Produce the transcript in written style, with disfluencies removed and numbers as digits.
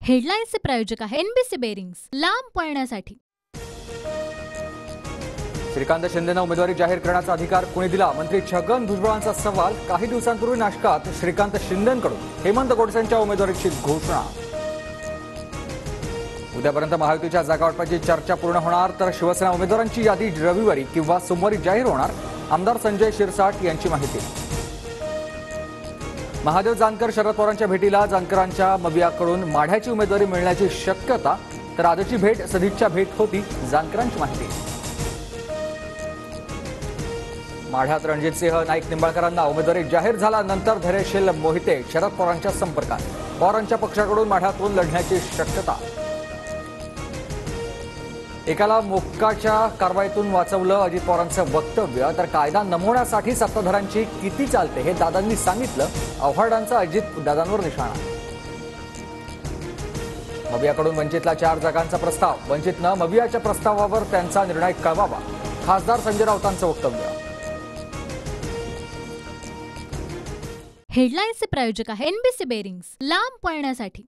हेडलाईन्सचे प्रायोजक आहे NBC bearings, लांब पळण्यासाठी। श्रीकांत शिंदेंना उमेदवारी जाहीर करण्याचा अधिकार कोणी दिला? मंत्री छगन भुजबळांचा सवाल। काही दिवसांपूर्वी नाशकात श्रीकांत शिंदेंकडून हेमंत गोडसेंच्या उमेदवारीची घोषणा। उद्यापर्यंत महायुतीच्या जागावाटपाची चर्चा पूर्ण होणार, तर शिवसेना उमेदवारांची यादी रविवारी किंवा सोमवारी जाहीर होणार, आमदार संजय शिरसाट यांची माहिती। महादेव जानकर शरद पवारांच्या भेटीला जानकरांच्या मवियाकडून माढ्याची उमेदवारी मिळण्याची शक्यता, तर आजची भेट सदिच्छा भेट होती, जानकरांची माहिती। माढ्यात रणजितसिंह नाईक निंबाळकरांना उमेदवारी जाहीर झाल्यानंतर धैर्यशील मोहिते शरद पवारांच्या संपर्कात। पवारांच्या पक्षाकडून माढ्यातून लढण्याची शक्यता। एकाला मोक्काच्या कारवाईतून वाचवलं अजित पवारांचं वक्तव्य, तर कायदा नमवण्यासाठी सत्ताधाऱ्यांची किती चालते हे दादांनी सांगितलं, आव्हाडांचा अजित दादांवर निशाणा। मवियाकडून वंचितला 4 जागांचा प्रस्ताव, वंचितनं मवियाच्या प्रस्तावावर त्यांचा निर्णय कळवावा, खासदार संजय राऊतांचं वक्तव्य। हेडलाईन्सचे प्रायोजक आहे एनबीसी बेरिंग्स, लांब पळण्यासाठी।